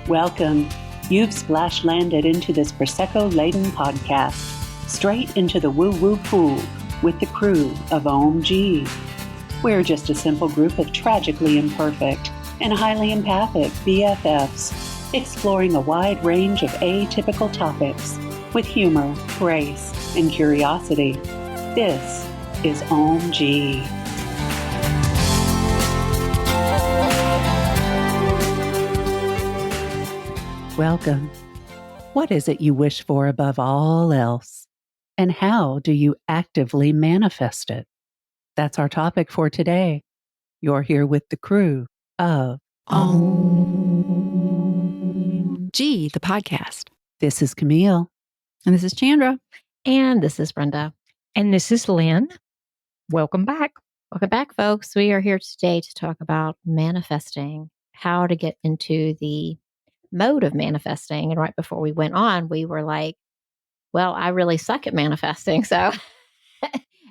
Welcome. You've splash landed into this Prosecco-laden podcast, straight into the woo-woo pool with the crew of Ohm-g. We're just a simple group of tragically imperfect and highly empathic BFFs, exploring a wide range of atypical topics with humor, grace, and curiosity. This is Ohm-g. Welcome. What is it you wish for above all else? And how do you actively manifest it? That's our topic for today. You're here with the crew of Ohm-g, the podcast. This is Camille. And this is Chandra. And this is Brenda. And this is Lynn. Welcome back. Welcome back, folks. We are here today to talk about manifesting, how to get into the mode of manifesting. And right before we went on, we were like, well, I really suck at manifesting. So,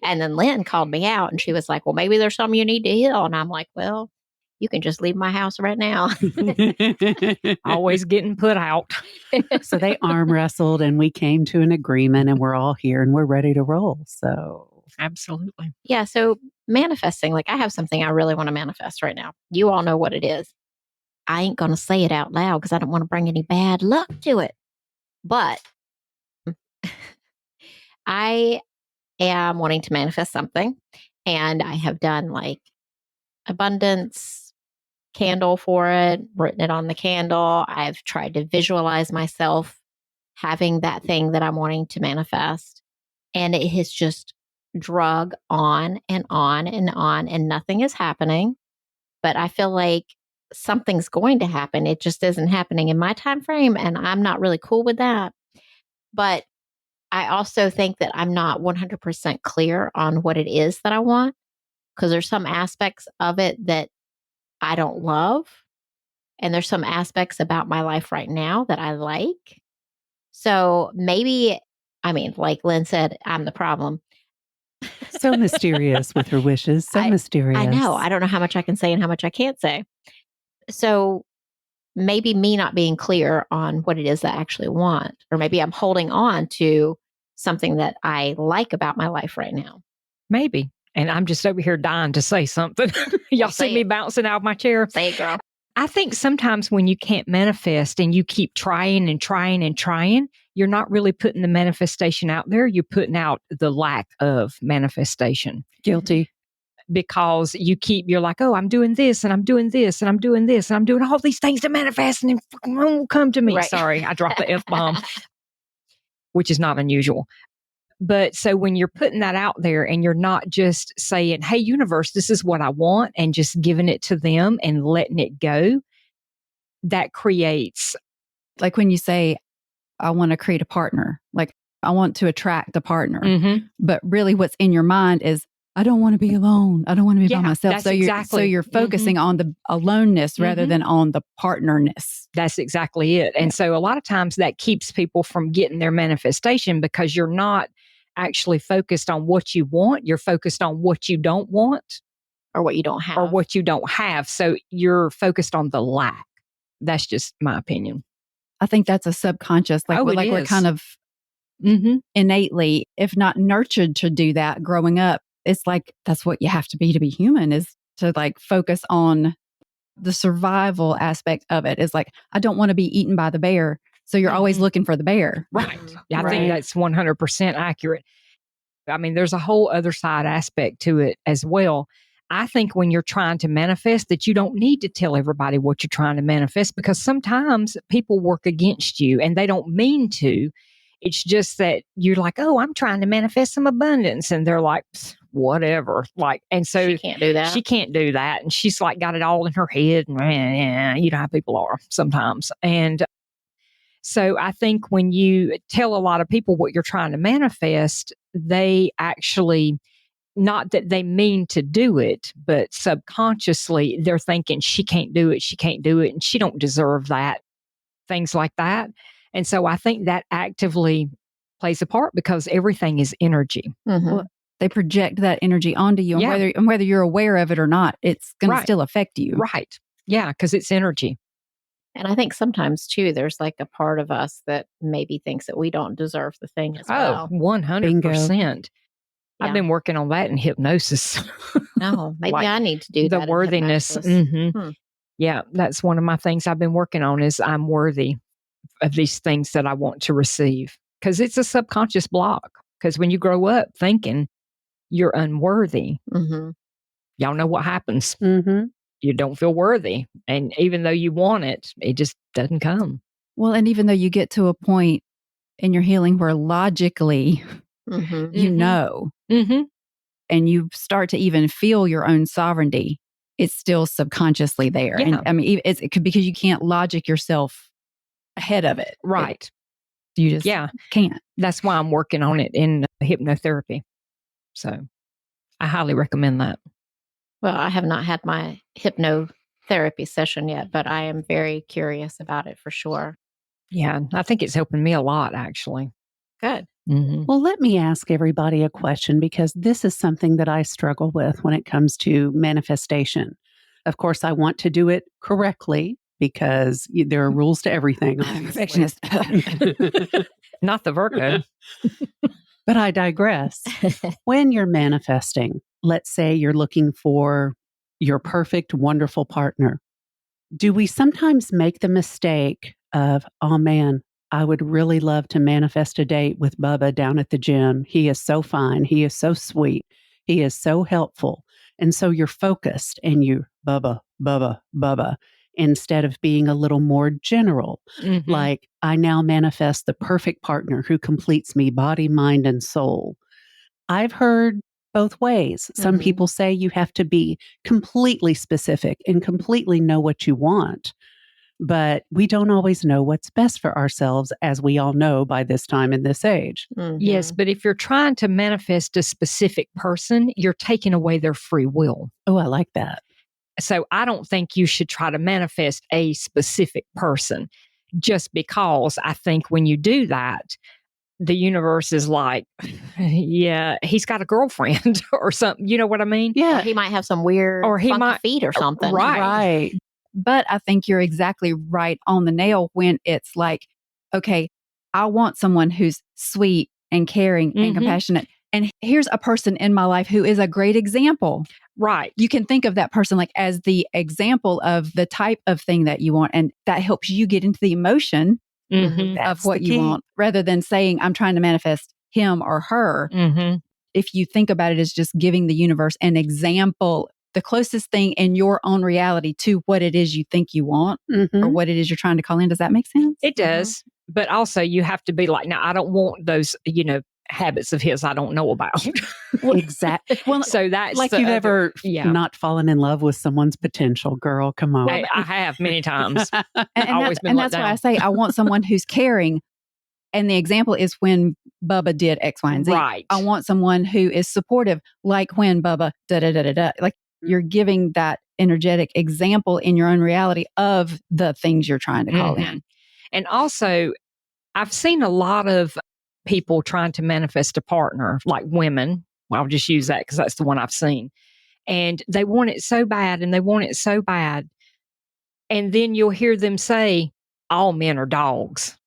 and then Lynn called me out and she was like, well, maybe there's something you need to heal. And I'm like, well, you can just leave my house right now. Always getting put out. So they arm wrestled and we came to an agreement and we're all here and we're ready to roll. So absolutely. Yeah. So manifesting, like I have something I really want to manifest right now. You all know what it is. I ain't going to say it out loud because I don't want to bring any bad luck to it. But I am wanting to manifest something. And I have done like abundance candle for it, written it on the candle. I've tried to visualize myself having that thing that I'm wanting to manifest. And it has just drug on and on and on, and nothing is happening. But I feel like something's going to happen. It just isn't happening in my time frame, and I'm not really cool with that. But I also think that I'm not 100% clear on what it is that I want, because there's some aspects of it that I don't love, and there's some aspects about my life right now that I like. So maybe, I mean, like Lynn said, I'm the problem. So mysterious with her wishes. So mysterious. I know. I don't know how much I can say and how much I can't say. So maybe me not being clear on what it is that I actually want, or maybe I'm holding on to something that I like about my life right now. Maybe. And I'm just over here dying to say something. Y'all see me bouncing out of my chair? Say it, girl. I think sometimes when you can't manifest and you keep trying and trying and trying, you're not really putting the manifestation out there. You're putting out the lack of manifestation. Guilty. Because you're like, oh, I'm doing this and I'm doing this and I'm doing this and I'm doing all these things to manifest and it won't come to me. Right. Sorry, I dropped the F-bomb, which is not unusual. But so when you're putting that out there and you're not just saying, hey, universe, this is what I want, and just giving it to them and letting it go, that creates. Like when you say, I want to create a partner, like I want to attract a partner. Mm-hmm. But really what's in your mind is, I don't want to be alone. I don't want to be by myself. So you're focusing on the aloneness rather than on the partnerness. That's exactly it. And so a lot of times that keeps people from getting their manifestation because you're not actually focused on what you want. You're focused on what you don't want. Or what you don't have. So you're focused on the lack. That's just my opinion. I think that's a subconscious, we're kind of innately, if not nurtured to do that growing up. It's like, that's what you have to be human, is to like focus on the survival aspect of it. Is like, I don't want to be eaten by the bear. So you're always looking for the bear. Right. Yeah, I think that's 100% accurate. I mean, there's a whole other side aspect to it as well. I think when you're trying to manifest that you don't need to tell everybody what you're trying to manifest, because sometimes people work against you and they don't mean to. It's just that you're like, oh, I'm trying to manifest some abundance. And they're like, whatever. And so she can't do that. She can't do that. And she's like got it all in her head. And you know how people are sometimes. And so I think when you tell a lot of people what you're trying to manifest, they actually, not that they mean to do it, but subconsciously they're thinking she can't do it, and she don't deserve that, things like that. And so I think that actively plays a part because everything is energy. Mm-hmm. Well, they project that energy onto you, and whether you're aware of it or not, it's going to still affect you. Right. Yeah, because it's energy. And I think sometimes too, there's like a part of us that maybe thinks that we don't deserve the thing as well. 100%. Yeah. I've been working on that in hypnosis. Oh, maybe Like I need to do the that. worthiness. Yeah, that's one of my things I've been working on is I'm worthy of these things that I want to receive. Because it's a subconscious block. Because when you grow up thinking you're unworthy, y'all know what happens. You don't feel worthy. And even though you want it, it just doesn't come. Well, and even though you get to a point in your healing where logically you know, and you start to even feel your own sovereignty, it's still subconsciously there. Yeah. And I mean, it could, because you can't logic yourself ahead of it. Right. You just can't. That's why I'm working on it in hypnotherapy. So I highly recommend that. Well, I have not had my hypnotherapy session yet, but I am very curious about it for sure. Yeah, I think it's helping me a lot, actually. Good. Well, let me ask everybody a question, because this is something that I struggle with when it comes to manifestation. Of course, I want to do it correctly because there are rules to everything. Perfectionist. Not the Virgo. But I digress. When you're manifesting, let's say you're looking for your perfect, wonderful partner. Do we sometimes make the mistake of, oh man, I would really love to manifest a date with Bubba down at the gym. He is so fine. He is so sweet. He is so helpful. And so you're focused and you, Bubba, Bubba, Bubba, instead of being a little more general. Like, I now manifest the perfect partner who completes me body, mind, and soul. I've heard both ways. Some people say you have to be completely specific and completely know what you want. But we don't always know what's best for ourselves, as we all know by this time in this age. Yes, but if you're trying to manifest a specific person, you're taking away their free will. Oh, I like that. So I don't think you should try to manifest a specific person, just because I think when you do that, the universe is like, yeah, he's got a girlfriend or something. You know what I mean? Yeah. Or he might have some weird or funky feet or something. Right. But I think you're exactly right on the nail when it's like, okay, I want someone who's sweet and caring and compassionate. And here's a person in my life who is a great example. Right. You can think of that person like as the example of the type of thing that you want. And that helps you get into the emotion of what you want, rather than saying, I'm trying to manifest him or her. If you think about it as just giving the universe an example, the closest thing in your own reality to what it is you think you want or what it is you're trying to call in. Does that make sense? It does. But also you have to be like, now I don't want those, habits of his I don't know about. Exactly. Well, so that's like you've ever not fallen in love with someone's potential. Girl, come on. I have many times. and that's why I say I want someone who's caring. And the example is when Bubba did X, Y, and Z. Right. I want someone who is supportive, like when Bubba da-da-da-da-da. Like you're giving that energetic example in your own reality of the things you're trying to call in. And also, I've seen a lot of people trying to manifest a partner, like women. Well, I'll just use that because that's the one I've seen. And they want it so bad and they want it so bad. And then you'll hear them say, all men are dogs.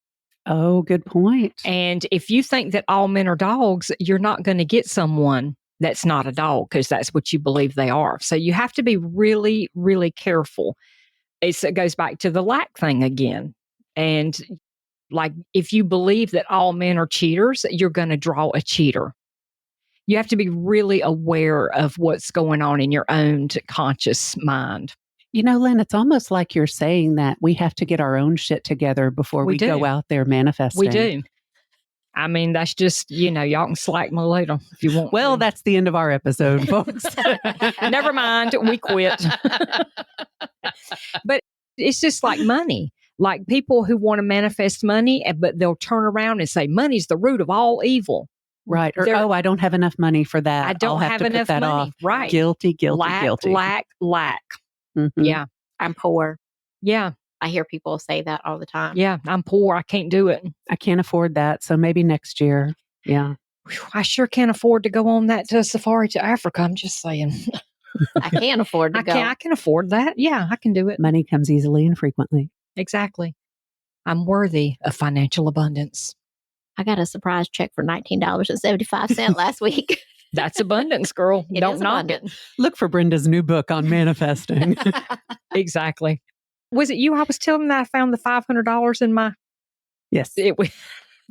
Oh, good point. And if you think that all men are dogs, you're not going to get someone that's not a dog, because that's what you believe they are. So you have to be really, really careful. It goes back to the lack thing again. And like, if you believe that all men are cheaters, you're going to draw a cheater. You have to be really aware of what's going on in your own conscious mind. You know, Lynn, it's almost like you're saying that we have to get our own shit together before we go out there manifesting. We do. I mean, that's just, y'all can slack me later if you want. Well, that's the end of our episode, folks. Never mind. We quit. But it's just like money. Like people who want to manifest money, but they'll turn around and say, money's the root of all evil. Right. Or, I don't have enough money for that. I don't have enough money. Off. Right. Guilty. Lack. Yeah. I'm poor. Yeah. I hear people say that all the time. Yeah. I'm poor. I can't do it. I can't afford that. So maybe next year. Yeah. I sure can't afford to go on that safari to Africa. I'm just saying. I can't afford to go. I can afford that. Yeah, I can do it. Money comes easily and frequently. Exactly. I'm worthy of financial abundance. I got a surprise check for $19.75 last week. That's abundance, girl. Don't knock it. Look for Brenda's new book on manifesting. Exactly. Was it you I was telling that I found the $500 in my... Yes. You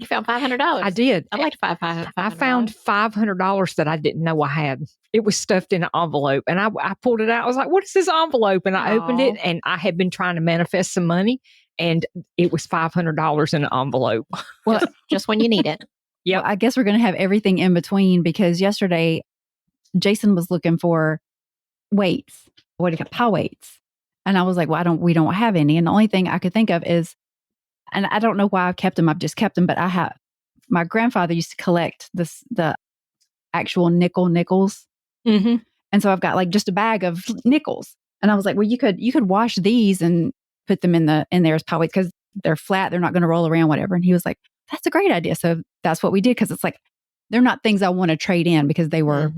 found $500. I did. I'd like to find $500. I found $500 that I didn't know I had. It was stuffed in an envelope, and I pulled it out. I was like, what is this envelope? And I opened it, and I had been trying to manifest some money, and it was $500 in an envelope. Well, just when you need it. Yeah. Well, I guess we're going to have everything in between, because yesterday Jason was looking for weights. What do you got? Power weights. And I was like, well, we don't have any. And the only thing I could think of is, and I don't know why I've kept them. I've just kept them, but my grandfather used to collect the actual nickels. Mm-hmm. And so I've got like just a bag of nickels. And I was like, well, you could wash these and put them in there as power weights, because they're flat. They're not going to roll around, whatever. And he was like, that's a great idea. So that's what we did. Cause it's like, they're not things I want to trade in, because they were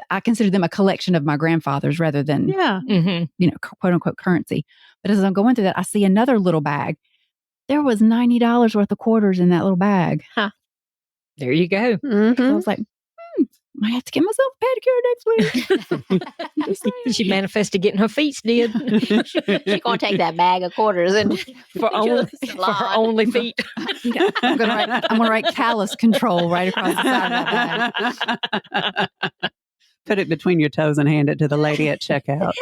I consider them a collection of my grandfather's rather than, quote unquote currency. But as I'm going through that, I see another little bag. There was $90 worth of quarters in that little bag. Huh. There you go. Mm-hmm. So I was like, I have to get myself a pedicure next week. She manifested getting her feet did. She's going to take that bag of quarters and for her only feet. I'm going to write callus control right across the side of that bag. Put it between your toes and hand it to the lady at checkout.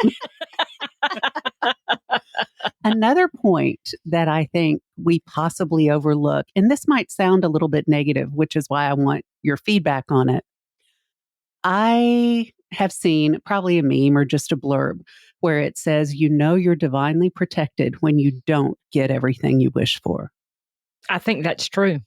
Another point that I think we possibly overlook, and this might sound a little bit negative, which is why I want your feedback on it. I have seen probably a meme or just a blurb where it says, you're divinely protected when you don't get everything you wish for. I think that's true,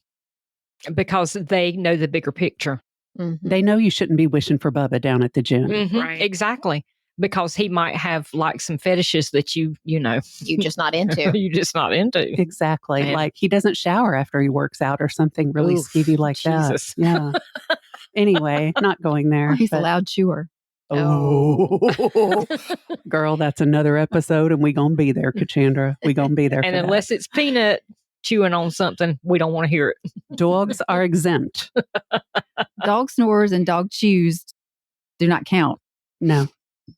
because they know the bigger picture. Mm-hmm. They know you shouldn't be wishing for Bubba down at the gym. Mm-hmm. Right. Exactly. Because he might have like some fetishes that you're just not into. You're just not into. Exactly. Man. Like he doesn't shower after he works out or something really skeevy like Jesus. that. Yeah. Anyway, not going there. He's a loud chewer. Oh, girl, that's another episode, and we gonna be there, Kachandra. We gonna be there. And for unless that. it's Peanut chewing on something, we don't want to hear it. Dogs are exempt. Dog snores and dog chews do not count. No,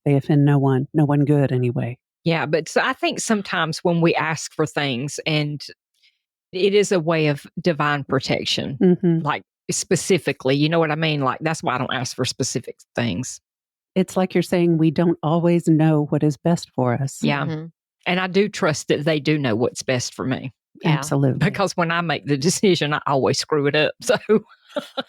they offend no one. No one good anyway. Yeah, but so I think sometimes when we ask for things, and it is a way of divine protection, like specifically, you know what I mean? Like that's why I don't ask for specific things. It's like you're saying we don't always know what is best for us. Yeah. Mm-hmm. And I do trust that they do know what's best for me. Yeah. Absolutely. Because when I make the decision, I always screw it up. So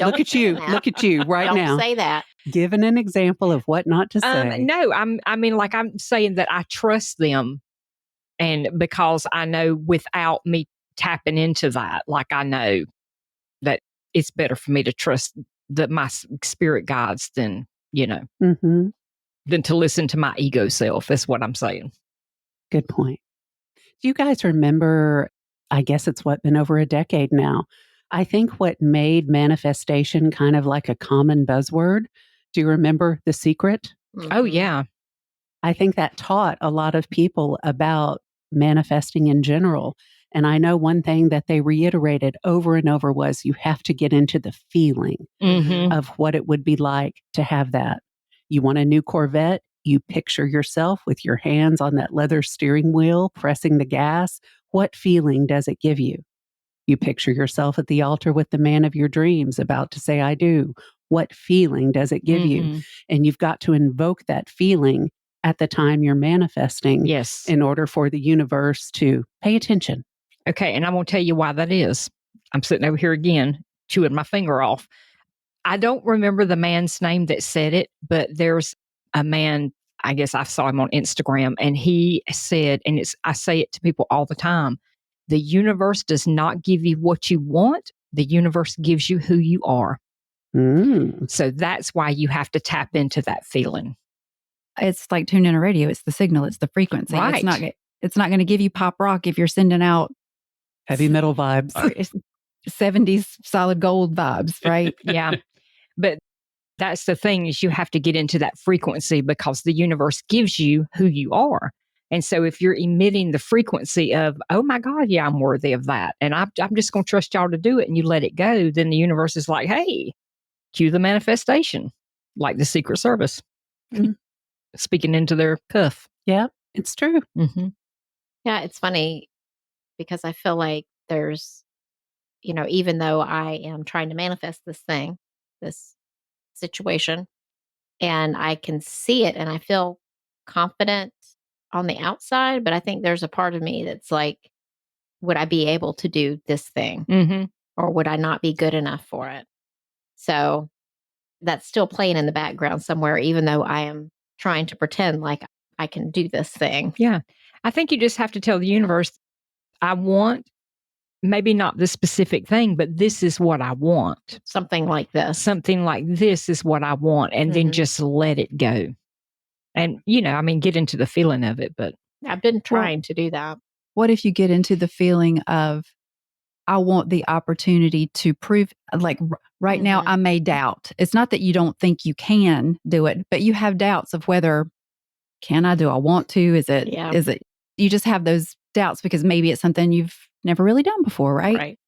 look at you. Look at you right don't now. Don't say that. Giving an example of what not to say. No, I'm saying that I trust them. And because I know without me tapping into that, like I know that it's better for me to trust my spirit guides than, than to listen to my ego self. That's what I'm saying. Good point. Do you guys remember, I guess it's been over a decade now. I think what made manifestation kind of like a common buzzword. Do you remember The Secret? Mm-hmm. Oh, yeah. I think that taught a lot of people about manifesting in general. And I know one thing that they reiterated over and over was you have to get into the feeling of what it would be like to have that. You want a new Corvette? You picture yourself with your hands on that leather steering wheel, pressing the gas. What feeling does it give you? You picture yourself at the altar with the man of your dreams about to say, I do. What feeling does it give you? And you've got to invoke that feeling at the time you're manifesting. Yes. In order for the universe to pay attention. Okay. And I'm going to tell you why that is. I'm sitting over here again, chewing my finger off. I don't remember the man's name that said it, but there's a man, I guess I saw him on Instagram, and he said, and I say it to people all the time, the universe does not give you what you want. The universe gives you who you are. So that's why you have to tap into that feeling. It's like tuning in a radio. It's the signal. It's the frequency. Right. It's not going to give you pop rock if you're sending out heavy metal vibes. 70s solid gold vibes, right? Yeah. But that's the thing, is you have to get into that frequency, because the universe gives you who you are. And so if you're emitting the frequency of, oh my God, yeah, I'm worthy of that, and I'm just going to trust y'all to do it, and you let it go, then the universe is like, hey, cue the manifestation, like the Secret Service speaking into their cuff. Yeah, it's true. Mm-hmm. Yeah, it's funny because I feel like there's, even though I am trying to manifest this thing, this situation, and I can see it and I feel confident on the outside, but I think there's a part of me that's like, would I be able to do this thing? Mm-hmm. Or would I not be good enough for it? So that's still playing in the background somewhere, even though I am trying to pretend like I can do this thing. Yeah. I think you just have to tell the universe, I want maybe not the specific thing, but this is what I want. Something like this. Something like this is what I want. And then just let it go. And, get into the feeling of it. But I've been trying to do that. What if you get into the feeling of, I want the opportunity to prove, like right now, I may doubt. It's not that you don't think you can do it, but you have doubts of whether, can I, do I want to? Is it, you just have those doubts because maybe it's something you've never really done before, right? Right.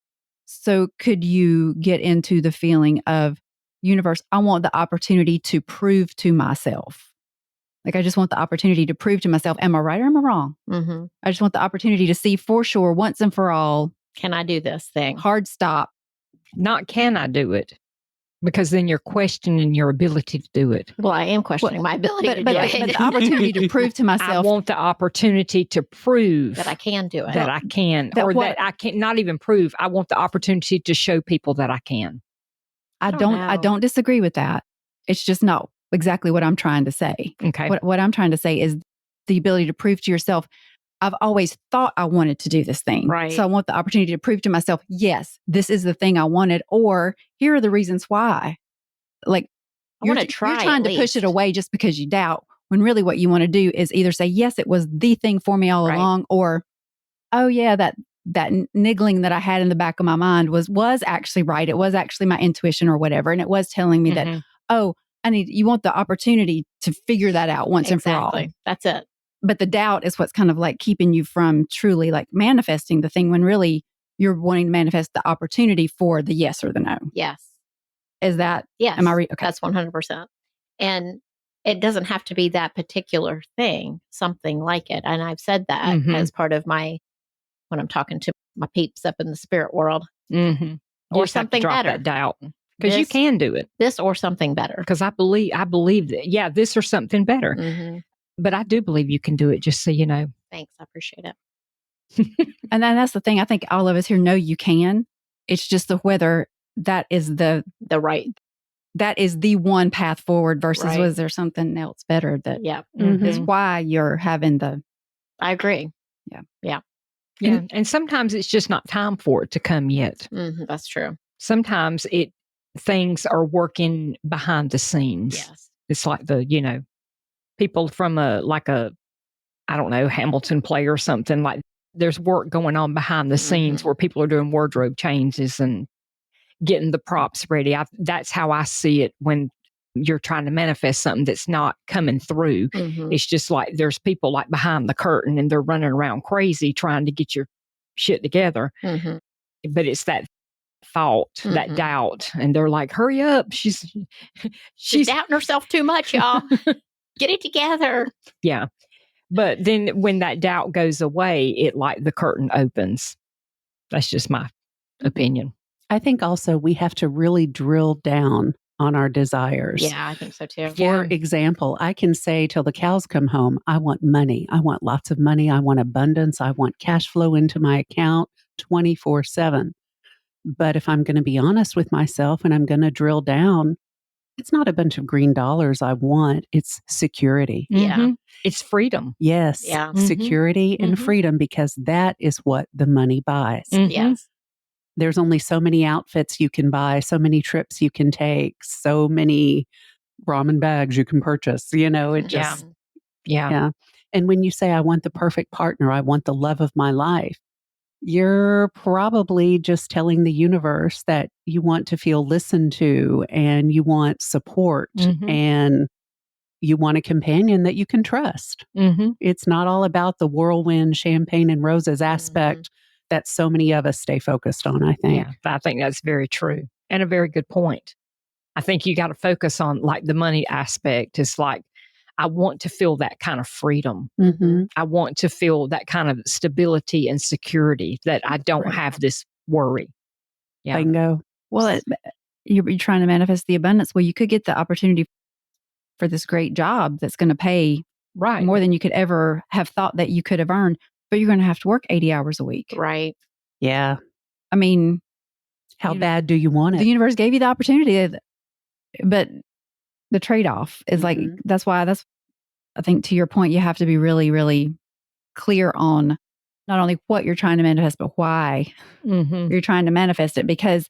So could you get into the feeling of, universe, I want the opportunity to prove to myself. Like, I just want the opportunity to prove to myself, am I right or am I wrong? Mm-hmm. I just want the opportunity to see for sure, once and for all, can I do this thing? Hard stop. Not can I do it? Because then you're questioning your ability to do it. Well, I am questioning my ability to do it. But the opportunity to prove to myself. I want the opportunity to prove that I can do it. That I can. That I can't, not even prove. I want the opportunity to show people that I can. I don't disagree with that. It's just not exactly what I'm trying to say. Okay. What I'm trying to say is the ability to prove to yourself, I've always thought I wanted to do this thing. Right. So I want the opportunity to prove to myself, yes, this is the thing I wanted, or here are the reasons why. Like, you're trying to push it away just because you doubt, when really what you want to do is either say, yes, it was the thing for me all along, or, oh yeah, that niggling that I had in the back of my mind was actually right. It was actually my intuition or whatever. And it was telling me that, oh, you want the opportunity to figure that out once and for all. That's it. But the doubt is what's kind of like keeping you from truly like manifesting the thing, when really you're wanting to manifest the opportunity for the yes or the no. Yes. Is that, yes. Am I okay? That's 100%. And it doesn't have to be that particular thing, something like it. And I've said that as part of when I'm talking to my peeps up in the spirit world. Mm-hmm. Or something better. That doubt. Because you can do it. This or something better. Because I believe that, yeah, this or something better. Mm-hmm. But I do believe you can do it, just so you know. Thanks. I appreciate it. And then that's the thing. I think all of us here know you can. It's just whether that is the right. That is the one path forward versus was there something else better that is why you're having the. I agree. Yeah. Yeah. Yeah. And sometimes it's just not time for it to come yet. Mm-hmm. That's true. Sometimes things are working behind the scenes. Yes. It's like people from I don't know, Hamilton play or something, like there's work going on behind the scenes where people are doing wardrobe changes and getting the props ready. That's how I see it when you're trying to manifest something that's not coming through. Mm-hmm. It's just like there's people like behind the curtain and they're running around crazy trying to get your shit together. Mm-hmm. But it's that thought, that doubt, and they're like, hurry up. She's doubting herself too much, y'all. Get it together. Yeah. But then when that doubt goes away, it like the curtain opens. That's just my opinion. I think also we have to really drill down on our desires. Yeah, I think so too. For example, I can say till the cows come home, I want money. I want lots of money. I want abundance. I want cash flow into my account 24/7. But if I'm going to be honest with myself and I'm going to drill down, it's not a bunch of green dollars I want. It's security. Yeah. It's freedom. Yes. Yeah. Security and freedom, because that is what the money buys. Yes. There's only so many outfits you can buy, so many trips you can take, so many ramen bags you can purchase. It just, Yeah. And when you say, I want the perfect partner, I want the love of my life, you're probably just telling the universe that you want to feel listened to and you want support and you want a companion that you can trust. Mm-hmm. It's not all about the whirlwind, champagne and roses aspect that so many of us stay focused on, I think. Yeah, I think that's very true and a very good point. I think you got to focus on like the money aspect. It's like, I want to feel that kind of freedom. Mm-hmm. I want to feel that kind of stability and security that I don't have this worry. Yeah. Bingo. Well, you're trying to manifest the abundance. Well, you could get the opportunity for this great job that's going to pay more than you could ever have thought that you could have earned, but you're going to have to work 80 hours a week. Right. Yeah. I mean, how bad do you want it? The universe gave you the opportunity, but the trade-off is like, that's why I think to your point, you have to be really, really clear on not only what you're trying to manifest, but why you're trying to manifest it, because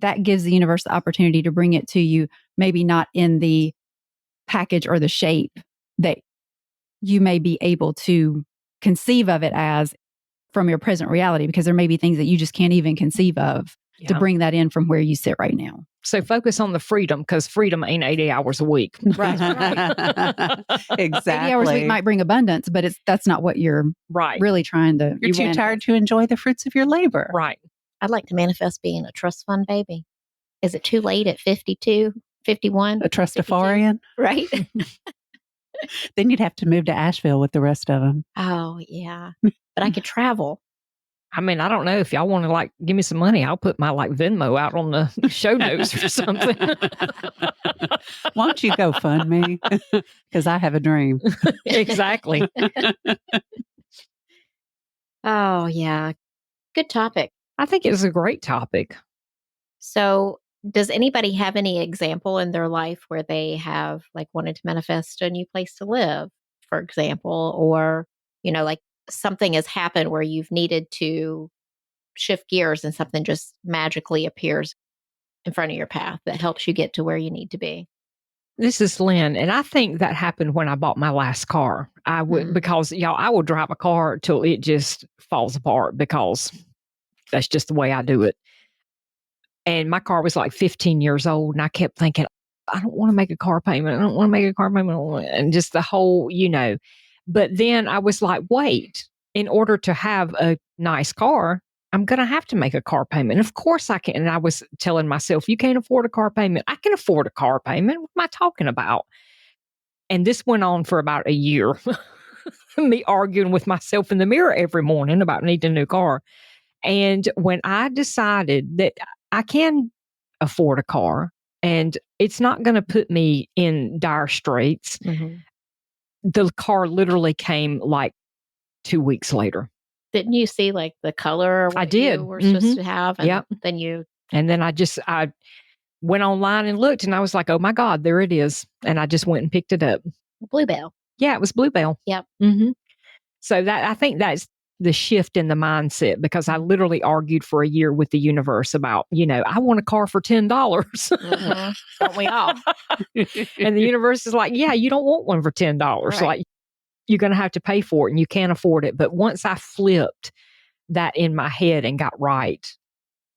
that gives the universe the opportunity to bring it to you, maybe not in the package or the shape that you may be able to conceive of it as from your present reality, because there may be things that you just can't even conceive of to bring that in from where you sit right now. So focus on the freedom, because freedom ain't 80 hours a week. Right. Exactly. 80 hours a week might bring abundance, but that's not what you're really trying to. You're too tired to enjoy the fruits of your labor. Right. I'd like to manifest being a trust fund baby. Is it too late at 52, 51? A trustafarian? Right. Then you'd have to move to Asheville with the rest of them. Oh, yeah. But I could travel. I mean, I don't know if y'all want to like give me some money. I'll put my like Venmo out on the show notes or something. Why don't you go fund me? Because I have a dream. Exactly. Oh, yeah. Good topic. I think it's a great topic. So does anybody have any example in their life where they have like wanted to manifest a new place to live, for example, or, like something has happened where you've needed to shift gears and something just magically appears in front of your path that helps you get to where you need to be? This is Lynn, and I think that happened when I bought my last car. I would, because I will drive a car till it just falls apart, because that's just the way I do it. And my car was like 15 years old, and I kept thinking, I don't want to make a car payment. I don't want to make a car payment. And just the whole, But then I was like, wait, in order to have a nice car, I'm going to have to make a car payment. Of course I can. And I was telling myself, you can't afford a car payment. I can afford a car payment. What am I talking about? And this went on for about a year. Me arguing with myself in the mirror every morning about needing a new car. And when I decided that I can afford a car and it's not going to put me in dire straits, the car literally came like 2 weeks later. Didn't you see like the color? I did. You were supposed to have. And then I went online and looked, and I was like, oh my God, there it is. And I just went and picked it up. Bluebell. Yeah, it was Bluebell. Yep. So I think that's the shift in the mindset, because I literally argued for a year with the universe about, I want a car for $10. Don't we all? And the universe is like, yeah, you don't want one for $10. Right. Like, you're going to have to pay for it and you can't afford it. But once I flipped that in my head and got right,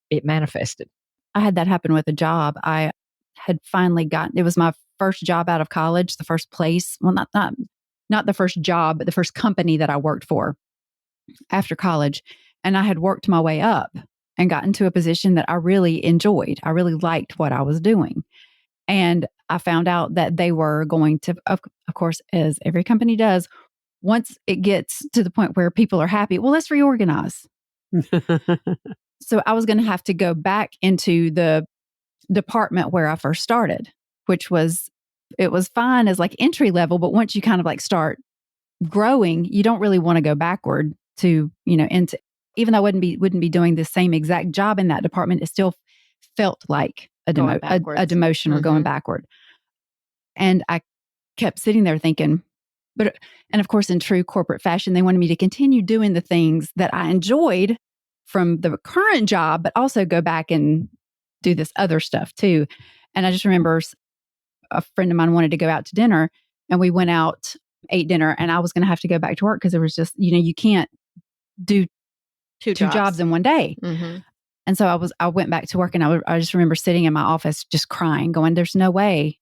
it manifested. I had that happen with a job. I had finally gotten, it was my first job out of college, the first place. Well, not the first job, but the first company that I worked for after college. And I had worked my way up and gotten to a position that I really enjoyed. I really liked what I was doing. And I found out that they were going to, of course, as every company does, once it gets to the point where people are happy, well, let's reorganize. So I was going to have to go back into the department where I first started, which was fine as like entry level. But once you kind of like start growing, you don't really want to go backward to, into, even though I wouldn't be doing the same exact job in that department, it still felt like a demotion or going backward. And I kept sitting there thinking, and of course, in true corporate fashion, they wanted me to continue doing the things that I enjoyed from the current job, but also go back and do this other stuff too. And I just remember a friend of mine wanted to go out to dinner, and we went out, ate dinner, and I was going to have to go back to work because there was just, you can't do two jobs in one day. And so I went back to work, and I just remember sitting in my office just crying, going, there's just no way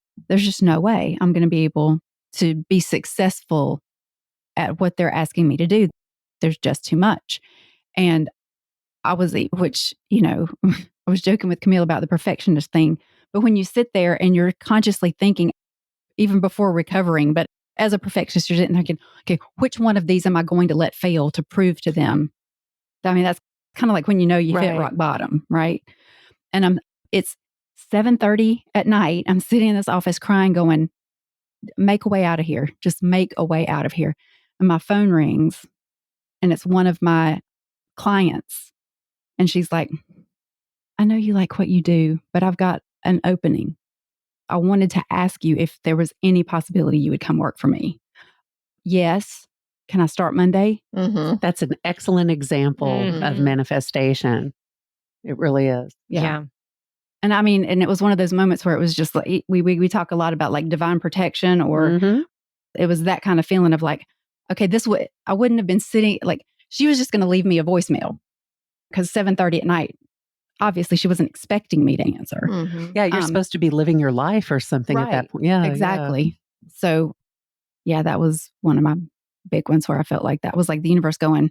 I'm going to be able to be successful at what they're asking me to do. There's just too much. And I was joking with Camille about the perfectionist thing. But when you sit there and you're consciously thinking, even before recovering, but as a perfectionist, you're sitting there thinking, okay, which one of these am I going to let fail to prove to them? I mean, that's kind of like when you know you hit rock bottom, right? And it's 7:30 at night. I'm sitting in this office crying, going, make a way out of here. Just make a way out of here. And my phone rings, and it's one of my clients. And she's like, I know you like what you do, but I've got an opening. I wanted to ask you if there was any possibility you would come work for me. Yes. Can I start Monday? Mm-hmm. That's an excellent example of manifestation. It really is. Yeah. And I mean, and it was one of those moments where it was just like, we talk a lot about like divine protection, or it was that kind of feeling of like, okay, I wouldn't have been sitting, like she was just going to leave me a voicemail because 7:30 at night, obviously she wasn't expecting me to answer. Mm-hmm. Yeah. You're supposed to be living your life or something at that point. Yeah, exactly. Yeah. So yeah, that was one of my big ones where I felt like that was like the universe going,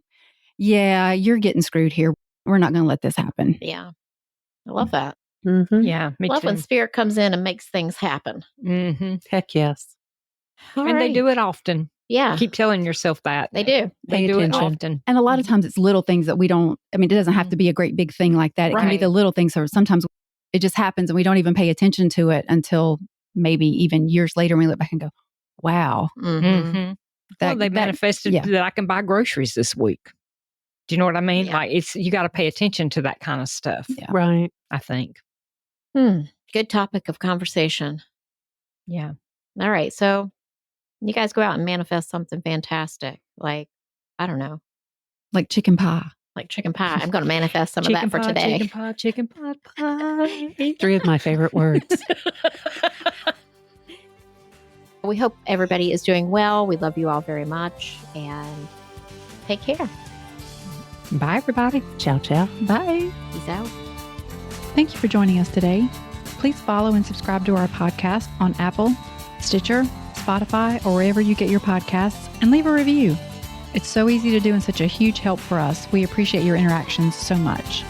yeah, you're getting screwed here. We're not going to let this happen. Yeah. I love that. Mm-hmm. Yeah. Me love too. when spirit comes in and makes things happen. Mm-hmm. Heck yes. And they do it often. Yeah. Keep telling yourself that. They do. They do it often. And a lot of times it's little things that we don't, I mean, it doesn't have to be a great big thing like that. It can be the little things, or sometimes it just happens and we don't even pay attention to it until maybe even years later when we look back and go, wow. Mm-hmm. They manifested that I can buy groceries this week. Do you know what I mean? Yeah. Like you got to pay attention to that kind of stuff. Yeah. Right. I think. Good topic of conversation. Yeah. All right. So you guys go out and manifest something fantastic. Like, I don't know. Like chicken pie. Like chicken pie. I'm going to manifest some of that for today. Chicken pie. 3 of my favorite words. We hope everybody is doing well. We love you all very much, and take care. Bye, everybody. Ciao, ciao. Bye. Peace out. Thank you for joining us today. Please follow and subscribe to our podcast on Apple, Stitcher, Spotify, or wherever you get your podcasts, and leave a review. It's so easy to do and such a huge help for us. We appreciate your interactions so much.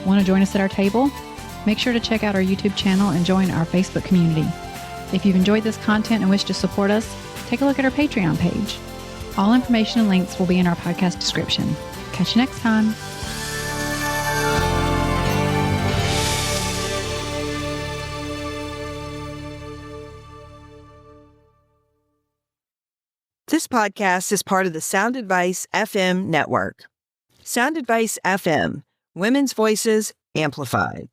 Want to join us at our table? Make sure to check out our YouTube channel and join our Facebook community. If you've enjoyed this content and wish to support us, take a look at our Patreon page. All information and links will be in our podcast description. Catch you next time. This podcast is part of the Sound Advice FM network. Sound Advice FM, women's voices amplified.